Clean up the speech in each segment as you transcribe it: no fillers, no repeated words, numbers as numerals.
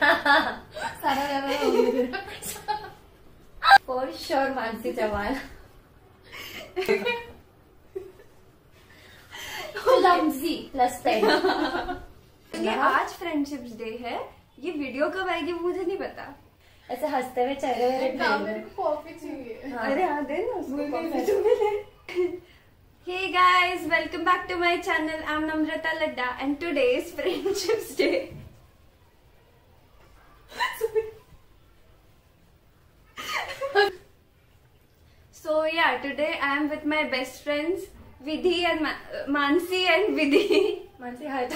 सारा for sure Mansi Chauhan. Clumsy +10। ये आज फ्रेंडशिप्स डे है, ये वीडियो कब आएगी मुझे नहीं पता। ऐसे हंसते हुए चेहरे कॉफी चाहिए। अरे हाँ दे ना उसको coffee. Hey guys, welcome back to my channel. I'm Namrata Ladda and today is Friendships Day. So yeah, today I am with my best friends Vidhi and Mansi and Vidhi. Mansi hi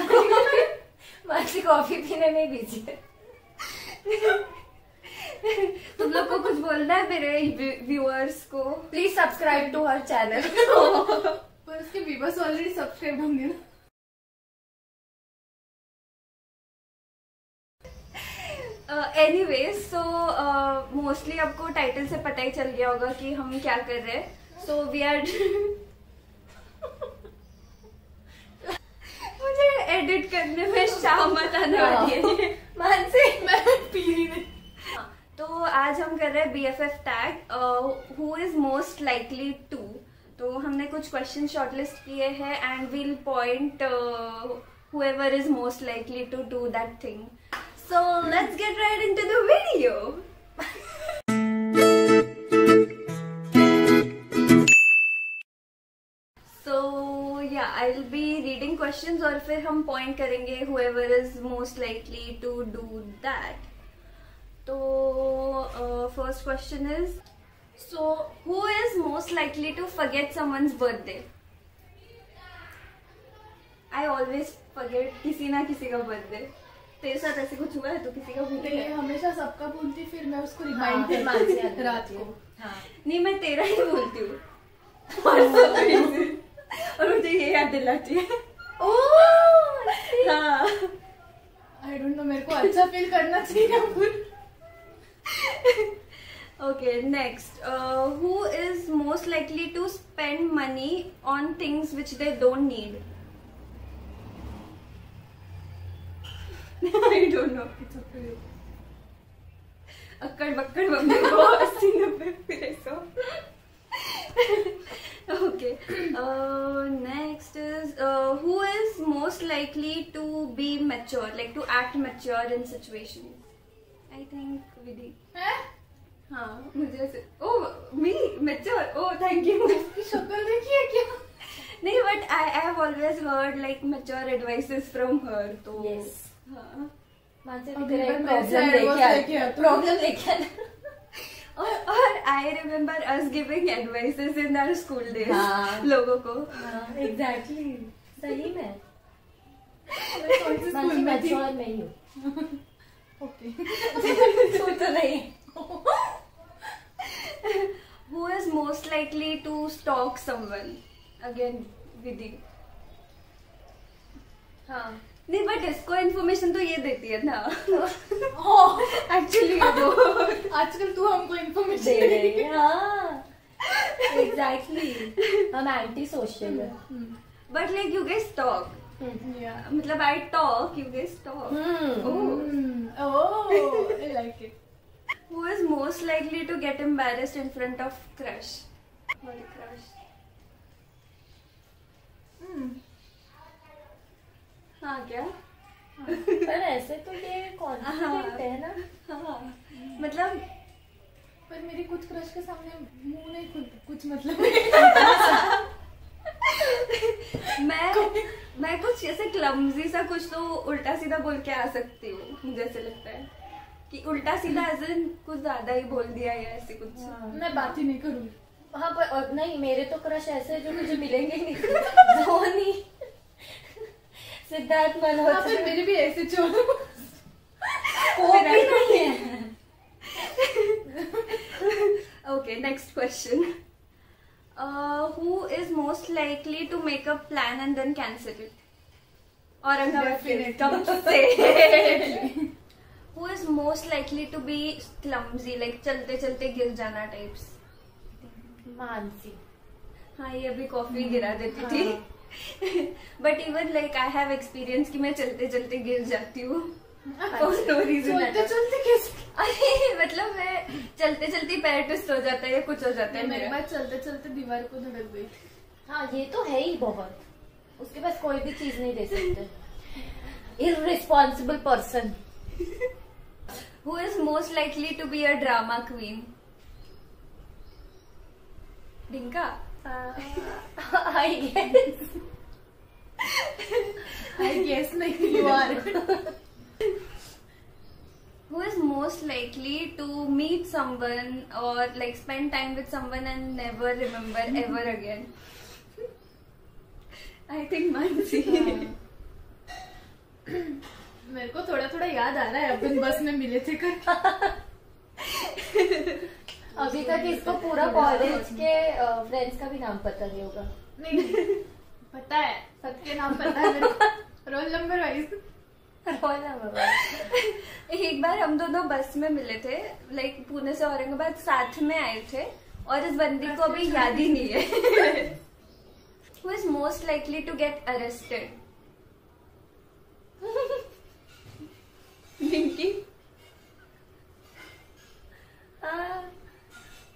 Mansi coffee पीने में busy है। तुम लोग को कुछ बोलना है मेरे व्यूअर्स को? Please subscribe to her channel. पर उसके व्यूअर्स ऑलरेडी सब्सक्राइब होंगे ना। एनीवेज सो मोस्टली आपको टाइटल से पता ही चल गया होगा कि हम क्या कर रहे हैं। सो वी आर मुझे एडिट करने में शामत आने वाली है मानसी। मैं पी रही नहीं। तो आज हम कर रहे हैं BFF tag, who is most likely to. तो हमने कुछ क्वेश्चन शॉर्टलिस्ट किए हैं and we'll point whoever is most likely to do that thing. So let's get right into the video. So yeah, I'll be reading questions और फिर हम point करेंगे whoever is most likely to do that. तो first question is, so who is most likely to forget someone's birthday? I always forget किसी ना किसी का birthday. तेरे साथ ऐसे कुछ हुआ है तो किसी का भूलती है? हमेशा सबका भूलती, फिर मैं उसको हाँ, रिमाइंड करती रात को। हाँ। नहीं, मैं तेरा ही भूलती हूँ और मुझे ये याद दिलाती है। हाँ, आई डोंट नो, मेरे को अच्छा फील करना चाहिए। okay, next. Who is most likely to spend money on things which they don't need? I don't know. It's okay. अक्कड़ बक्कड़ मम्मी को 80-90 फिर ऐसा। Okay. Next is who is most likely to be mature, like to act mature in situations? I think Vidhi. हाँ, मुझे ऐसे मी mature. Thank you. शक्ल देखी है क्या? नहीं, but I have always heard like mature advices from her. तो Yes. हाँ। मानसी अभी तेरा एक मैं प्रॉब्लम लेके आ। और I remember us giving advices in our school days. हाँ। लोगों को। एग्जैक्टली सही में। मैं कौन सी स्कूल मानसी में थी? मैच्योर नहीं हूँ। ओके। तू तो नहीं। Who is most likely to stalk someone? Again, Vidhi. हाँ, नहीं बट इसको इन्फॉर्मेशन तो ये देती है ना। एक्चुअली आजकल तू हमको इन्फॉर्मेशन दे रही है। हाँ एग्जैक्टली, हम एंटी सोशल है। But like you guess talk, मतलब I talk, you guys talk. I like it. Who is most likely to get embarrassed in front of crush? What a crush. हाँ क्या? पर ऐसे तो ये कॉन्फिडेंट है ना। हाँ, मतलब पर मेरी कुछ क्रश के सामने मुंह नहीं खुलता, कुछ मतलब मैं कुछ ऐसे क्लमजी सा कुछ तो उल्टा सीधा बोल के आ सकती हूँ। मुझे ऐसे लगता है कि उल्टा सीधा ऐसे कुछ ज्यादा ही बोल दिया या ऐसे कुछ। मैं बात ही नहीं करूँगी। हाँ पर और नहीं, मेरे तो क्रश ऐसे जो मुझे मिलेंगे ही नहीं। धोनी, सिद्धार्थ मल्होत्रा। फिर मेरे भी ऐसे छोड़ो। वो भी नहीं है। Okay, next question. Who is most likely to make a plan and then cancel it? Definitely. Come say. Who is most likely to be clumsy, like चलते चलते गिर जाना types? मानसी। हाँ, ये अभी कॉफी गिरा देती थी। But even like I have experience कि मैं चलते चलते गिर जाती हूँ। For no reason. चलते चलते कैसे? अरे मतलब मैं चलते चलते पैर ट्विस्ट हो जाता है या कुछ हो जाता है मेरे मेरा। बाद चलते चलते दीवार को धड़क गई। हाँ ये तो है ही बहुत, उसके पास कोई भी चीज नहीं दे सकते। Irresponsible person. Who is most likely to be a drama queen? डिंका। I guess. I guess नहीं, you are. Who is most likely to meet someone or like spend time with someone and never remember ever again? I think Mansi. मेरे को थोड़ा थोड़ा याद आ रहा है, अपन बस में मिले थे कर। अभी तक इसको पूरा कॉलेज के फ्रेंड्स का भी नाम पता नहीं होगा। नहीं पता है, सबके नाम पता है मेरे को, रोल नंबर वाइज। एक बार हम दोनों बस में मिले थे, लाइक पुणे से औरंगाबाद साथ में आए थे, और इस बंदी को अभी याद ही नहीं है। Who is most likely to get arrested? निकी।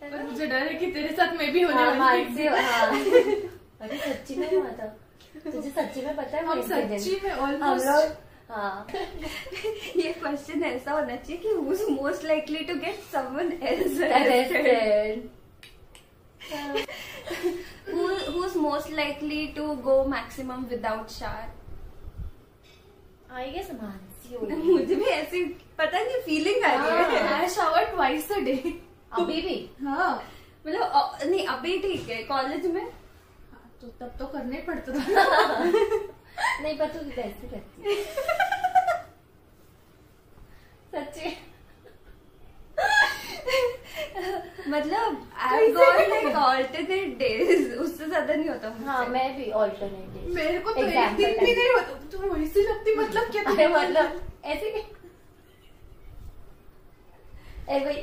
पर मुझे डर है कि तेरे साथ मैं भी होने वाली हूँ। अरे सच्ची में हुआ था, तुझे सच्ची में पता है? हम सच्ची में हम ऑलमोस्ट। लोग हाँ ये क्वेश्चन ऐसा होना चाहिए कि who is most likely to get someone else arrested. Who's most likely to go maximum without shower? I guess Mansi होगी। मुझे भी ऐसी पता नहीं फीलिंग आ रही है। I shower twice a day। अभी भी? हाँ मतलब नहीं अभी ठीक है, कॉलेज में तो तब तो करना ही पड़ता था। नहीं पर तू कैसे करती है? सच्ची मतलब I got like alternate days, उससे ज्यादा नहीं होता मुझसे। हाँ मैं भी ऑल्टरनेटिव। मेरे को तो एक दिन भी नहीं होता, तुम वैसी लगती, मतलब क्या? अरे मतलब ऐसे भाई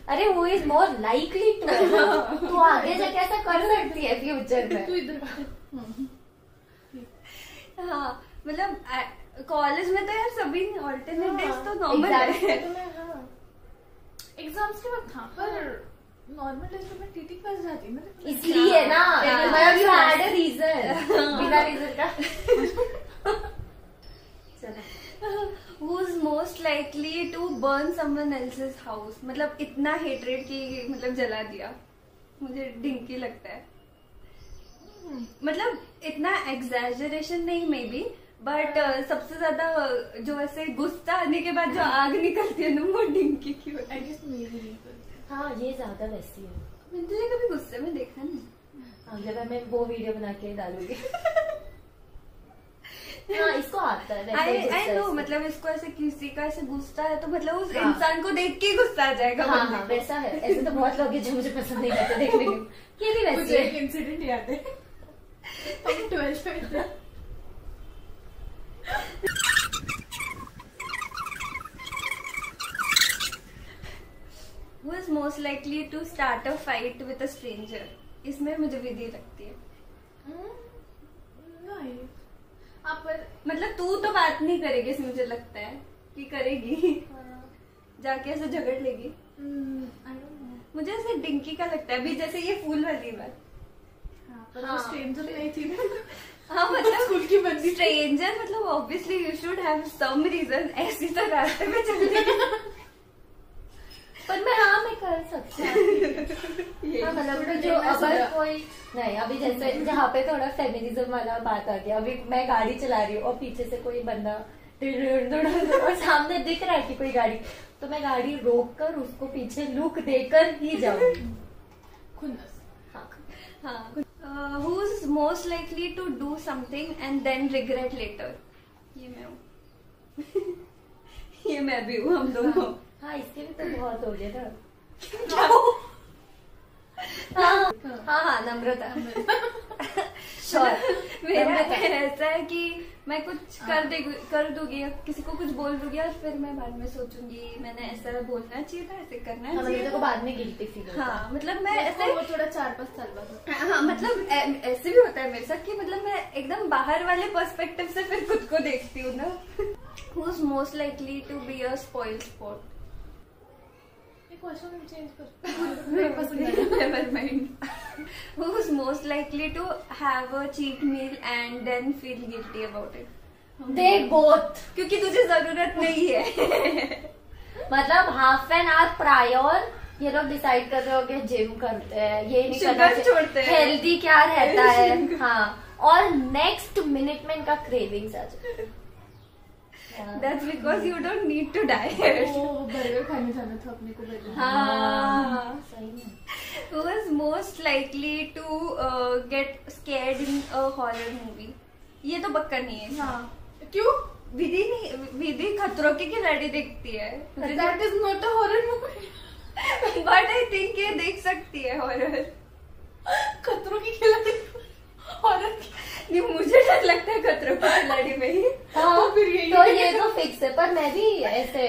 अरे वो इज मोर लाइकली टू, तू आगे जाके ऐसा कर सकती है फ्यूचर में। तू इधर हाँ मतलब कॉलेज में तो यार सभी ऑल्टरनेट डेज तो नॉर्मल है। एग्जाम्स के वक्त था, पर नॉर्मल डेज में मैं टीटी पास जाती, मतलब इसलिए ना मतलब यू हैड अ रीजन, बिना रीजन का। चलो Who's most likely to burn someone else's house? मतलब इतना हेटरेट की मतलब जला दिया, मुझे डिंकी लगता है। मतलब इतना एग्जैजरेशन नहीं मे बी, बट सबसे ज्यादा जो ऐसे गुस्सा आने के बाद जो आग निकलती है ना, वो डिंकी की होती है। I guess मेरी नहीं करती। हाँ ये ज्यादा वैसी है। मैंने तुझे कभी गुस्से में देखा नहीं। अगले बार मैं वो वीडियो बना के डालूंगी। हाँ इसको आता है वैसे ही आई गुस्सा नो, इसको। मतलब इसको ऐसे किसी का ऐसे गुस्सा है तो मतलब उस हाँ। इंसान को देख के ही गुस्सा आ जाएगा। हाँ बंदे हाँ को। वैसा है। ऐसे तो बहुत लोग हैं जो मुझे पसंद नहीं करते देखने के, ये भी वैसी मुझे है। एक इंसिडेंट याद है, हम 12th में थे। Who is most likely to start a fight with a stranger? इसमें मुझे विधि लगती है। नहीं आप पर मतलब तू तो बात नहीं करेगी, इसमें मुझे लगता है कि करेगी, जाके ऐसे झगड़ लेगी। I don't know। मुझे ऐसे डिंकी का लगता है, अभी जैसे ये फूल वाली बात। हाँ, पर हाँ। वो स्ट्रेंजर नहीं थी ना। हाँ मतलब स्कूल की बंदी। स्ट्रेंजर मतलब obviously you should have some reason, ऐसी तो रास्ते में चल रही। पर मैं कर सकती हूँ। हाँ मतलब जो अगर कोई नहीं, अभी जैसे जहाँ पे थोड़ा फेमिनिज्म वाला बात आ गया, अभी मैं गाड़ी चला रही हूँ और पीछे से कोई बंदा और सामने दिख रहा है कि कोई गाड़ी, तो मैं गाड़ी रोक कर उसको पीछे लुक देकर ही जाऊंगी। खुन्नस। हाँ। Who is most likely to do something and then regret later? ये मैं हूँ। ये मैं भी हूँ, हम दोनों। हाँ इसके भी तो बहुत हो गया था। हाँ नम्रता श्योर। मेरा ऐसा है कि मैं कुछ कर दूंगी, किसी को कुछ बोल दूंगी और फिर मैं बाद में सोचूंगी मैंने ऐसा बोलना चाहिए था, ऐसे करना चाहिए तो बाद में गिल्टी फील होता है। हाँ मतलब मैं ऐसे वो थोड़ा 4-5 साल बाद। हाँ मतलब ऐसे भी होता है मेरे साथ कि मतलब मैं एकदम बाहर वाले पर्सपेक्टिव से फिर खुद को देखती हूँ ना। Who's most likely to be a spoiled sport? Question change कर मेरे पसंद है। Never mind. Who's most likely to have a cheat meal and then feel guilty about it? They both. क्योंकि तुझे जरूरत नहीं है। मतलब हाफ एन आवर प्रायर ये लोग डिसाइड कर रहे हो कि जिम करते हैं, ये नहीं करना शुगर छोड़ते हैं, हेल्दी क्या रहता है। हाँ और नेक्स्ट मिनट में इनका क्रेविंग्स आ जाता है। That's because you don't need to diet. वो बर्गर खाने जाना था अपने को बर्गर। हाँ सही में। Who is most likely to get scared in a horror movie? ये तो पक्का नहीं है। हाँ क्यों? विधि नहीं, विधि खतरों के खिलाड़ी देखती है। That is not a horror movie. But I think ये देख सकती है हॉरर। खतरों की खिलाड़ी हॉरर। नहीं मुझे डर लगता है खतरों की खिलाड़ी में ही। हाँ फिर यही तो ये तो फिक्स है, पर मैं भी ऐसे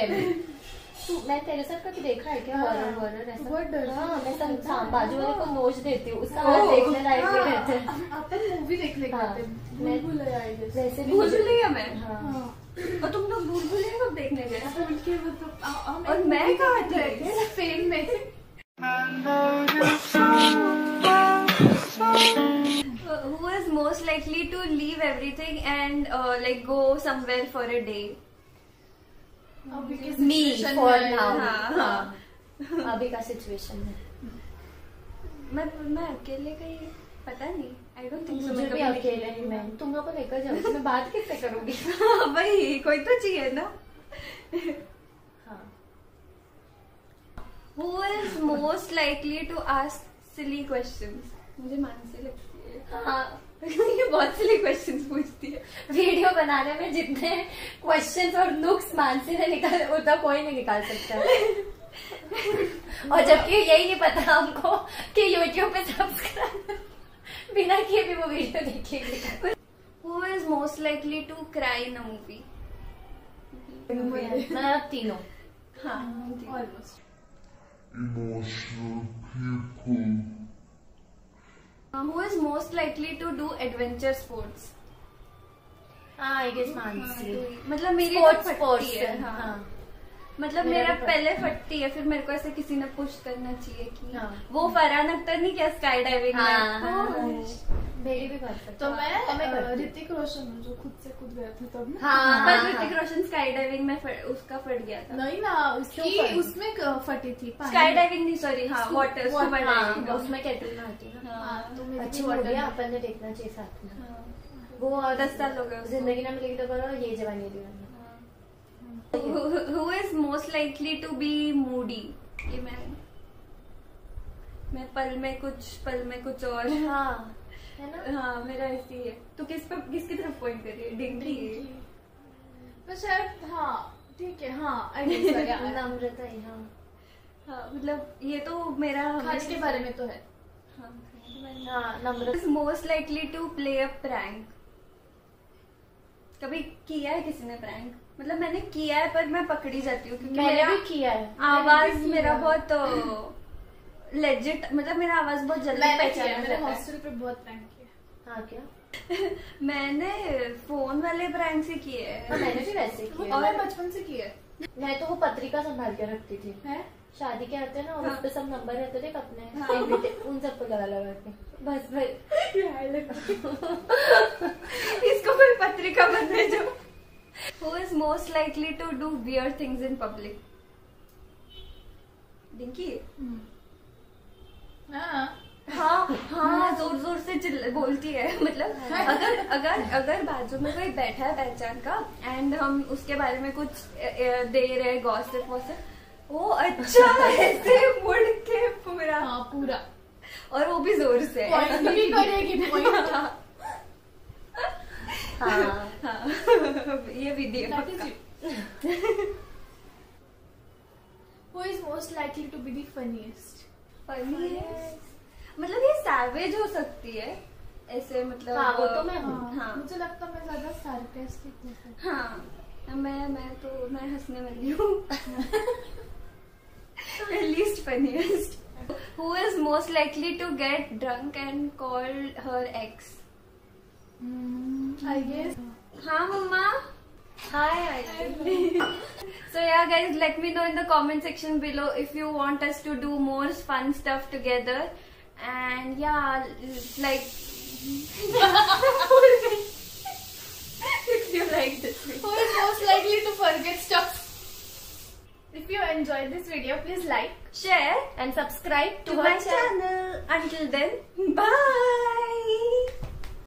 मैं तेरे साथ कभी देखा है क्या हॉरर ऐसा? बहुत डर। हाँ मैं बाजू वाले को नोच देती हूँ, उसका हाथ देखने लायक भी रहते हैं। अपन मूवी देखने गए थे, भूल-भुलैया आई जैसे। वैसे भी भूल-भुलैया मैं। हाँ और तुम लोग भूल-भुलैया कब देखने गए? अपन के मतलब और मैं कहाँ थी? फेम में। Who is most likely to leave everything and like go somewhere for a day? Me for now। हाँ। अभी का सिचुएशन है। मैं अकेले कहीं पता नहीं। I don't think so। मुझे भी अकेले ही मैं तुम लोग को लेकर जाऊंगी, मैं बात किससे करूंगी? वही कोई तो चाहिए ना। हाँ। Who is most likely to ask silly questions? मुझे मानसी लगती है। हाँ ये बहुत सिली क्वेश्चंस पूछती है। वीडियो बनाने में जितने क्वेश्चंस और नुक्स मानसी ने निकाले उतना कोई नहीं निकाल सकता। और जबकि यही नहीं पता हमको कि YouTube पे सब्सक्राइब बिना किए भी वो वीडियो देखेगी। Who is most likely to cry in a movie? मैं अब तीनों। हाँ almost. Emotional people. Who is most likely to do adventure sports? हाँ आई गेस मानसी। मतलब मेरी स्पोर्ट्स तो स्पोर्ट्स फटती है। हाँ। हाँ मतलब मेरा मेरा भी पहले फटती है, फिर मेरे को ऐसे किसी ने पुश करना चाहिए कि हाँ। वो फरहान अख्तर नहीं क्या स्काई डाइविंग में। मेरी भी बात करता तो हूँ। और मैं करती हूँ। ऋतिक रोशन हूँ जो खुद से कूद गया था तब ना। हाँ पर ऋतिक रोशन स्काई डाइविंग में उसका फट गया था। नहीं ना उसकी क्यों फटी? उसमें फटी थी। स्काई डाइविंग नहीं सॉरी हाँ वाटर स्कूबा हाँ डाइविंग। उसमें कैटल में आती है ना। हाँ तो मेरी अच्छी भी मूवी है, water- अपन ने देखना चाहिए साथ में। हाँ। वो और 10 साल हो गए उसको। जिंदगी ना मिलेगी तो करो, ये जवानी दीवानी। Who is most likely to be moody? ये मैं पल में कुछ और। हाँ है ना। हाँ मेरा ऐसी है। तो किसकी तरफ पॉइंट कर रही है? डिंगी। तो शायद हाँ ठीक है। हाँ I guess so, yeah. नम्रता ही। हाँ हाँ मतलब ये तो मेरा खाने के बारे में तो है। हाँ हाँ नम्रता। is most likely to play a prank? कभी किया है किसी ने प्रैंक? मतलब मैंने किया है पर मैं पकड़ी जाती हूँ क्योंकि मैंने मेरा भी किया है। आवाज मैंने भी मेरा किया। बहुत लेजिट, मतलब मेरा आवाज बहुत जल्दी मैंने किया पहचाना मेरे जाता है। हॉस्टल पे बहुत प्रैंक किया। हाँ क्या? मैंने फोन वाले प्रैंक से किए हाँ, हैं। मैंने भी वैसे किया और है। मैं बचपन से किया है। मैं तो वो पत्रिका संभाल के रखती थी। है? शादी के आते हैं ना और हाँ। उस पे सब नंबर रहते थे अपने हाँ। invitation, उन सबको लगा के बस भाई। इसको कोई पत्रिका बनने जो। Who is most likely to do weird things in public? Dinky. हाँ हाँ जोर से बोलती है। मतलब अगर बाजू में कोई बैठा है पहचान का एंड हम उसके बारे में कुछ दे रहे गॉसिप वॉसिप, वो अच्छा ऐसे मुड़ के पूरा। हाँ पूरा। और वो भी जोर से। पॉइंट भी करेगी पॉइंट। हाँ हाँ ये विधि है पक्का। Who is most likely to be the funniest? Funniest? मतलब ये सैवेज हो सकती है ऐसे, मतलब हाँ, वो तो मैं हूँ। हाँ मुझे लगता है मैं ज्यादा सार्केस्टिक जैसे। हाँ, मैं हंसने वाली हूँ। Least funniest. Who is most likely to get drunk and call her ex? I guess. हाँ मम्मा। Hi. So yeah guys, let me know in the comment section below if you want us to do more fun stuff together. And yeah, like if you like this video. Who is most likely to forget stuff? If you enjoyed this video, please like, share And subscribe to my channel. Until then, bye.